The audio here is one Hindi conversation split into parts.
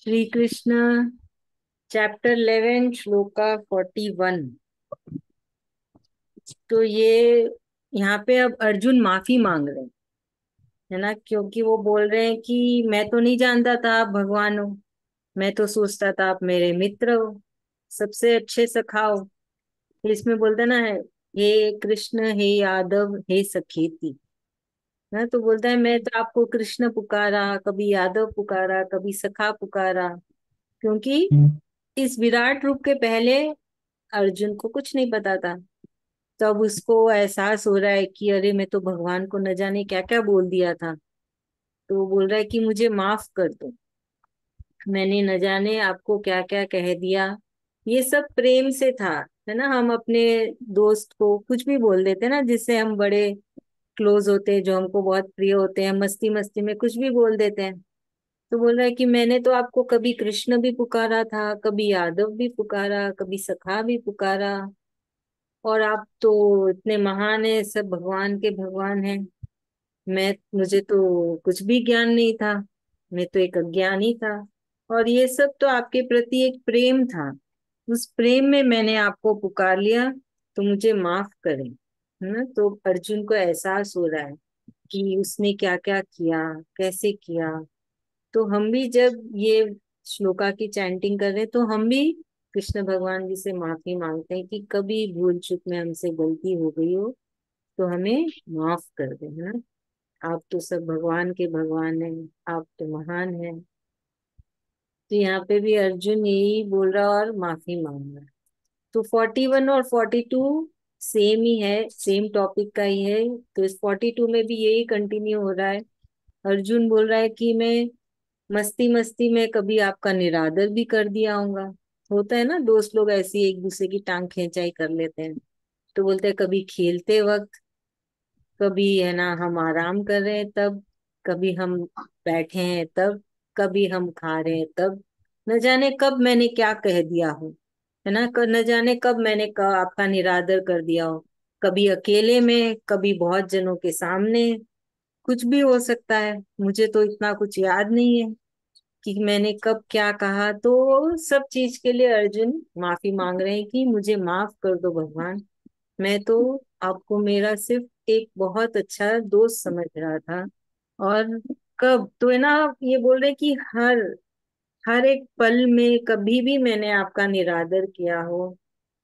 श्री कृष्ण चैप्टर 11 श्लोका 41। तो ये यहाँ पे अब अर्जुन माफी मांग रहे हैं, है ना। क्योंकि वो बोल रहे हैं कि मैं तो नहीं जानता था आप भगवान हो। मैं तो सोचता था आप मेरे मित्र हो, सबसे अच्छे सखा हो। फिर इसमें बोलते ना है, हे कृष्ण हे यादव हे सखेती। ना तो बोलता है मैं तो आपको कृष्ण पुकारा, कभी यादव पुकारा, कभी सखा पुकारा। क्योंकि इस विराट रूप के पहले अर्जुन को कुछ नहीं पता था। तब उसको एहसास हो रहा है कि अरे मैं तो भगवान को न जाने क्या क्या बोल दिया था। तो वो बोल रहा है कि मुझे माफ कर दो, मैंने न जाने आपको क्या क्या कह दिया। ये सब प्रेम से था, है ना। हम अपने दोस्त को कुछ भी बोल देते हैं ना, जिससे हम बड़े क्लोज होते हैं, जो हमको बहुत प्रिय होते हैं, मस्ती मस्ती में कुछ भी बोल देते हैं। तो बोल रहा है कि मैंने तो आपको कभी कृष्ण भी पुकारा था, कभी यादव भी पुकारा, कभी सखा भी पुकारा। और आप तो इतने महान है, सब भगवान के भगवान हैं। मुझे तो कुछ भी ज्ञान नहीं था, मैं तो एक अज्ञानी था। और ये सब तो आपके प्रति एक प्रेम था, उस प्रेम में मैंने आपको पुकार लिया, तो मुझे माफ करें। है ना। तो अर्जुन को एहसास हो रहा है कि उसने क्या क्या किया, कैसे किया। तो हम भी जब ये श्लोका की चैंटिंग कर रहे हैं, तो हम भी कृष्ण भगवान जी से माफी मांगते हैं कि कभी भूल चूक में हमसे गलती हो गई हो, तो हमें माफ कर देना। आप तो सब भगवान के भगवान हैं, आप तो महान हैं। तो यहाँ पे भी अर्जुन यही बोल रहा और माफी मांग रहा है। तो 41 और 42 सेम ही है, सेम टॉपिक का ही है। तो इस 42 में भी यही कंटिन्यू हो रहा है। अर्जुन बोल रहा है कि मैं मस्ती मस्ती में कभी आपका निरादर भी कर दिया होगा। होता है ना, दोस्त लोग ऐसी एक दूसरे की टांग खींचाई कर लेते हैं। तो बोलते हैं कभी खेलते वक्त, कभी है ना हम आराम कर रहे हैं तब, कभी हम बैठे हैं तब, कभी हम खा रहे हैं तब। न जाने कब मैंने क्या कह दिया हो, है ना। न जाने कब मैंने आपका निरादर कर दिया हो। कभी अकेले में, कभी बहुत जनों के सामने, कुछ भी हो सकता है। मुझे तो इतना कुछ याद नहीं है कि मैंने कब क्या कहा। तो सब चीज के लिए अर्जुन माफी मांग रहे हैं कि मुझे माफ कर दो भगवान। मैं तो आपको मेरा सिर्फ एक बहुत अच्छा दोस्त समझ रहा था। और कब तो है ना, ये बोल रहे कि हर हर एक पल में कभी भी मैंने आपका निरादर किया हो,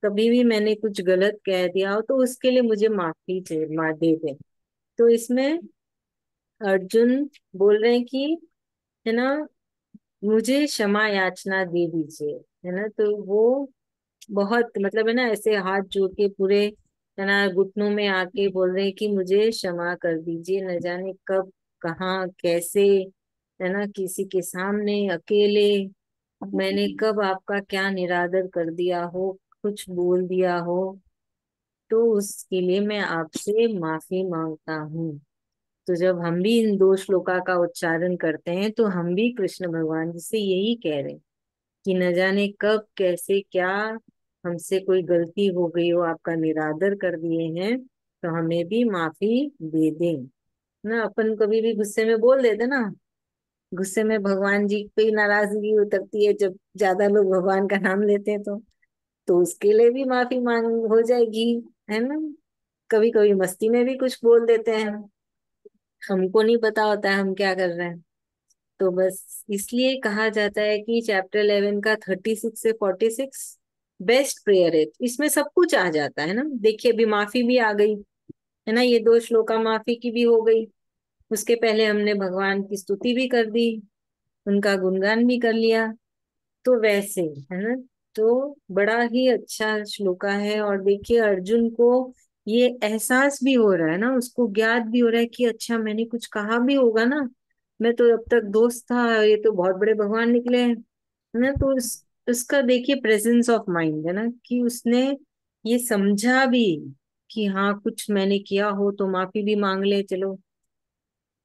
कभी भी मैंने कुछ गलत कह दिया हो, तो उसके लिए मुझे माफी दे दे। तो इसमें अर्जुन बोल रहे हैं कि है ना, मुझे क्षमा याचना दे दीजिए। है ना। तो वो बहुत मतलब है ना, ऐसे हाथ जोड़ के पूरे है ना घुटनों में आके बोल रहे हैं कि मुझे क्षमा कर दीजिए। न जाने कब, कहाँ, कैसे, है ना, किसी के सामने अकेले मैंने कब आपका क्या निरादर कर दिया हो, कुछ बोल दिया हो। तो उसके लिए मैं आपसे माफी मांगता हूँ। तो जब हम भी इन दो श्लोका का उच्चारण करते हैं, तो हम भी कृष्ण भगवान जी से यही कह रहे हैं कि न जाने कब कैसे क्या हमसे कोई गलती हो गई हो, आपका निरादर कर दिए हैं, तो हमें भी माफी दे दें। ना अपन कभी भी गुस्से में बोल देते ना, गुस्से में भगवान जी पे नाराजगी उतरती है जब ज्यादा लोग भगवान का नाम लेते हैं। तो उसके लिए भी माफी मांग हो जाएगी, है ना। कभी कभी मस्ती में भी कुछ बोल देते हैं, हमको नहीं पता होता है हम क्या कर रहे हैं। तो बस इसलिए कहा जाता है कि चैप्टर 11 का 36 से 46 बेस्ट प्रेयर है। इसमें सब कुछ आ जाता है ना। देखिए अभी माफी भी आ गई, है ना। ये दो श्लोका माफी की भी हो गई। उसके पहले हमने भगवान की स्तुति भी कर दी, उनका गुणगान भी कर लिया। तो वैसे, है ना। तो बड़ा ही अच्छा श्लोका है। और देखिए अर्जुन को ये एहसास भी हो रहा है ना, उसको ज्ञात भी हो रहा है कि अच्छा मैंने कुछ कहा भी होगा ना। मैं तो अब तक दोस्त था, ये तो बहुत बड़े भगवान निकले हैं, है ना। तो उसका देखिए प्रेजेंस ऑफ माइंड, है ना, कि उसने ये समझा भी कि हाँ कुछ मैंने किया हो तो माफी भी मांग ले चलो।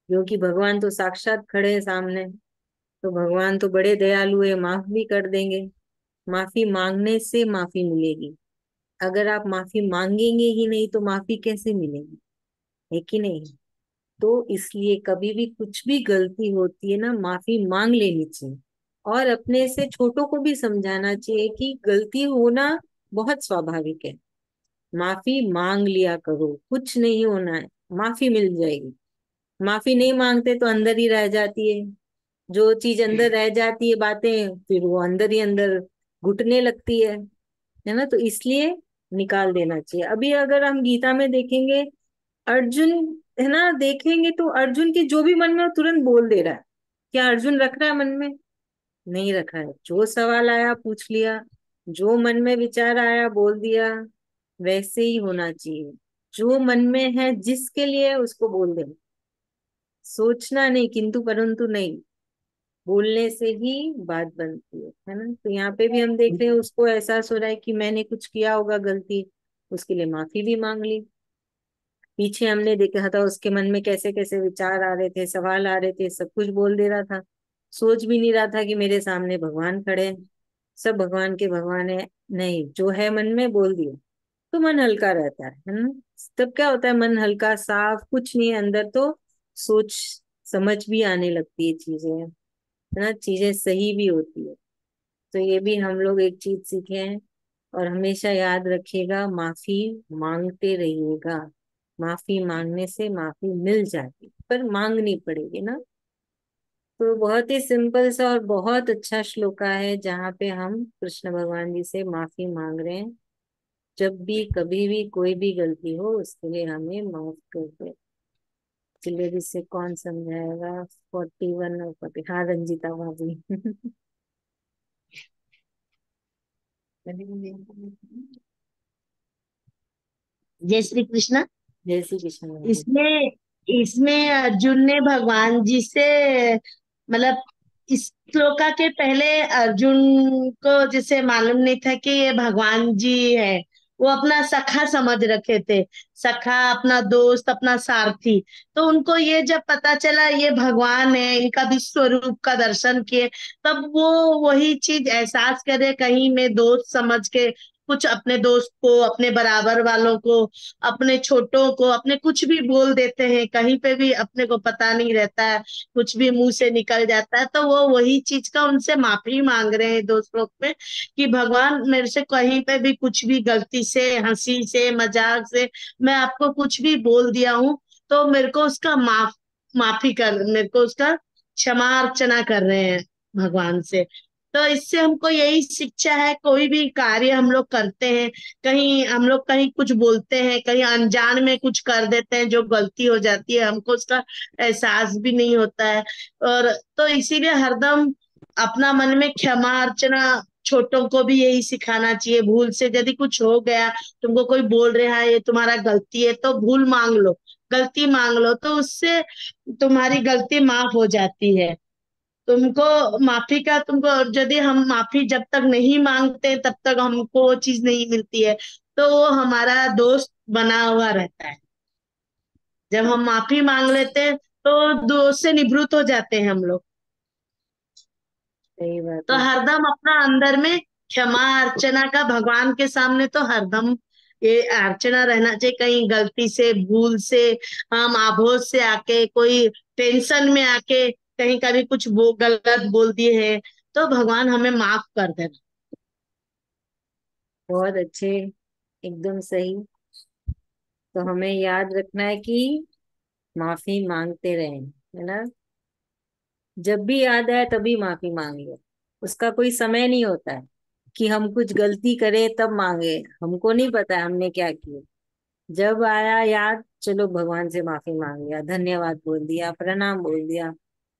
क्योंकि भगवान तो साक्षात खड़े हैं सामने, तो भगवान तो बड़े दयालु है, माफ भी कर देंगे। माफी मांगने से माफी मिलेगी। अगर आप माफी मांगेंगे ही नहीं तो माफी कैसे मिलेगी, है कि नहीं। तो इसलिए कभी भी कुछ भी गलती होती है ना, माफी मांग लेनी चाहिए। और अपने से छोटों को भी समझाना चाहिए कि गलती होना बहुत स्वाभाविक है। माफी मांग लिया करो, कुछ नहीं होना है, माफी मिल जाएगी। माफी नहीं मांगते तो अंदर ही रह जाती है। जो चीज अंदर रह जाती है, बातें फिर वो अंदर ही अंदर घुटने लगती है ना। तो इसलिए निकाल देना चाहिए। अभी अगर हम गीता में देखेंगे, अर्जुन, है ना, देखेंगे तो अर्जुन के जो भी मन में हो तुरंत बोल दे रहा है। क्या अर्जुन रख रहा है मन में? नहीं रखा है। जो सवाल आया पूछ लिया, जो मन में विचार आया बोल दिया। वैसे ही होना चाहिए। जो मन में है, जिसके लिए, उसको बोल दे। सोचना नहीं, किंतु परंतु नहीं। बोलने से ही बात बनती है ना। तो यहाँ पे भी हम देख रहे हैं, उसको एहसास हो रहा है कि मैंने कुछ किया होगा गलती। उसके लिए माफी भी मांग ली। पीछे हमने देखा था उसके मन में कैसे कैसे विचार आ रहे थे, सवाल आ रहे थे, सब कुछ बोल दे रहा था। सोच भी नहीं रहा था कि मेरे सामने भगवान खड़े हैं। सब भगवान के भगवान है। नहीं, जो है मन में बोल दिया तो मन हल्का रहता है ना। तब क्या होता है, मन हल्का, साफ, कुछ नहीं है अंदर तो सोच समझ भी आने लगती है चीजें, है ना। चीजें सही भी होती है। तो ये भी हम लोग एक चीज सीखे हैं। और हमेशा याद रखिएगा, माफी मांगते रहिएगा। माफी मांगने से माफी मिल जाती, पर मांगनी पड़ेगी ना। तो बहुत ही सिंपल सा और बहुत अच्छा श्लोका है, जहाँ पे हम कृष्ण भगवान जी से माफी मांग रहे हैं। जब भी कभी भी कोई भी गलती हो, उसके लिए हमें माफ कर दे। चलिए, जिससे कौन समझाएगा? 41 और 40। हाँ, रंजीता भाभी। जय श्री कृष्ण। जय श्री कृष्ण भाभी। इसमें इसमें अर्जुन ने भगवान जी से, मतलब इस श्लोका के पहले अर्जुन को जिसे मालूम नहीं था कि ये भगवान जी है, वो अपना सखा समझ रखे थे। सखा, अपना दोस्त, अपना सारथी। तो उनको ये जब पता चला ये भगवान है, इनका विश्व रूप का दर्शन किए, तब वो वही चीज एहसास करे, कहीं मैं दोस्त समझ के कुछ अपने दोस्त को, अपने बराबर वालों को, अपने छोटों को, अपने कुछ भी बोल देते हैं, कहीं पे भी अपने को पता नहीं रहता है, कुछ भी मुंह से निकल जाता है। तो वो वही चीज का उनसे माफी मांग रहे हैं 2 श्लोक में, कि भगवान मेरे से कहीं पे भी कुछ भी गलती से, हंसी से, मजाक से मैं आपको कुछ भी बोल दिया हूँ, तो मेरे को उसका माफी कर, मेरे को उसका क्षमा अर्चना कर रहे हैं भगवान से। तो इससे हमको यही शिक्षा है, कोई भी कार्य हम लोग करते हैं, कहीं हम लोग कहीं कुछ बोलते हैं, कहीं अनजान में कुछ कर देते हैं, जो गलती हो जाती है हमको उसका एहसास भी नहीं होता है। और तो इसीलिए हरदम अपना मन में क्षमा अर्चना, छोटों को भी यही सिखाना चाहिए। भूल से यदि कुछ हो गया, तुमको कोई बोल रहा है ये तुम्हारा गलती है, तो भूल मांग लो, गलती मांग लो, तो उससे तुम्हारी गलती माफ हो जाती है। तुमको माफी का, तुमको यदि हम माफी जब तक नहीं मांगते तब तक हमको वो चीज नहीं मिलती है, तो वो हमारा दोस्त बना हुआ रहता है। जब हम माफी मांग लेते हैं तो दोस्त से निवृत्त हो जाते हैं हम लोग। सही बात तो है। हरदम अपना अंदर में क्षमा अर्चना का, भगवान के सामने तो हरदम ये अर्चना रहना चाहिए। कहीं गलती से, भूल से, हम आभोज से आके, कोई टेंशन में आके कहीं कभी कुछ गलत बोल दिए हैं, तो भगवान हमें माफ कर देना। बहुत अच्छे, एकदम सही। तो हमें याद रखना है कि माफी मांगते रहें, है ना। जब भी याद आए तभी माफी मांग लो। उसका कोई समय नहीं होता है कि हम कुछ गलती करें तब मांगे। हमको नहीं पता है हमने क्या किया। जब आया याद, चलो भगवान से माफी मांग लिया, धन्यवाद बोल दिया, प्रणाम बोल दिया।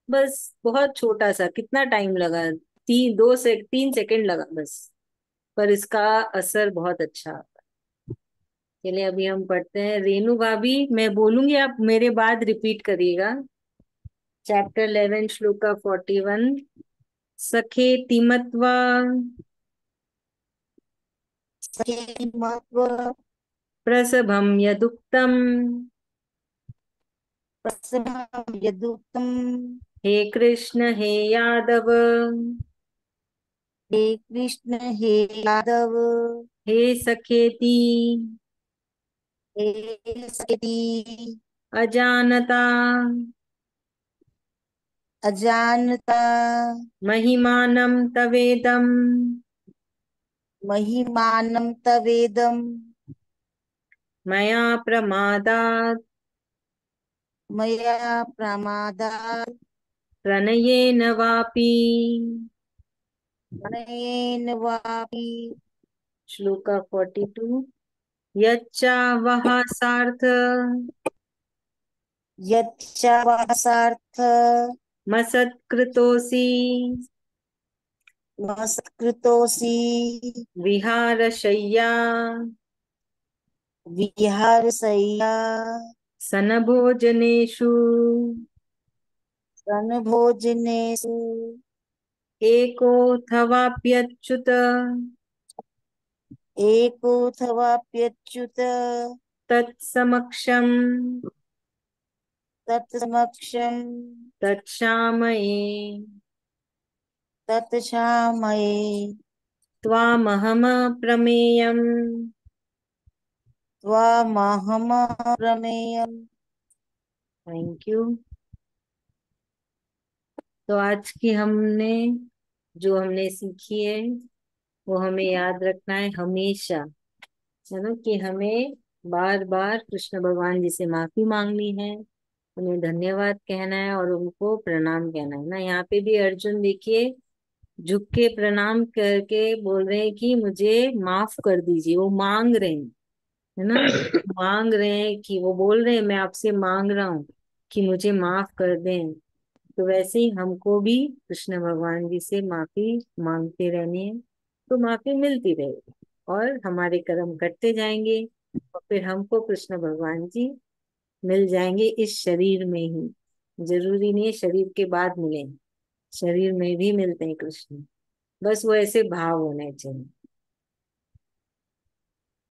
बस बहुत छोटा सा, कितना टाइम लगा? 3 सेकंड लगा बस। पर इसका असर बहुत अच्छा। चलिए, अभी हम पढ़ते हैं। रेणु भाभी, मैं बोलूंगी, आप मेरे बाद रिपीट करिएगा। चैप्टर 11, श्लोका 41। सखेति मत्वा सखे महत्व प्रसभं यदुक्तम्। प्रसन्नं यदुक्तं। हे कृष्ण हे यादव, हे कृष्ण हे यादव, हे सखेति हे सखेति अजानता अजानता महिमानं तवेदं महिमानं तवेदं मया प्रमादात् मया प्रमादात् प्रणयेन वापि। प्रणयेन वापि। श्लोक 42। यच्चावः सार्थ यच्चावासार्थ मसत्कृतोऽसि नमस्कृतोऽसि विहारशय्या विहारशय्या सनभोजनेषु वनभोजनेषु एकोऽथवाप्यच्युत एकोऽथवाप्यच्युत तत्समक्षम् तत्समक्षं तत्क्षामये। तत्क्षामये। त्वामहम प्रमेयम्। त्वामहं प्रमेयम्। Thank you. तो आज की जो हमने सीखी है वो हमें याद रखना है हमेशा, है ना, कि हमें बार बार कृष्ण भगवान जी से माफी मांगनी है, उन्हें धन्यवाद कहना है और उनको प्रणाम कहना है ना। यहाँ पे भी अर्जुन देखिए झुक के प्रणाम करके बोल रहे हैं कि मुझे माफ कर दीजिए। वो मांग रहे हैं, है ना, मांग रहे हैं कि वो बोल रहे हैं मैं आपसे मांग रहा हूँ कि मुझे माफ कर दें। तो वैसे ही हमको भी कृष्ण भगवान जी से माफी मांगते रहनी है, तो माफी मिलती रहेगी और हमारे कर्म कटते जाएंगे और फिर हमको कृष्ण भगवान जी मिल जाएंगे इस शरीर में ही। जरूरी नहीं है शरीर के बाद मिलें, शरीर में भी मिलते हैं कृष्ण। बस वो ऐसे भाव होने चाहिए।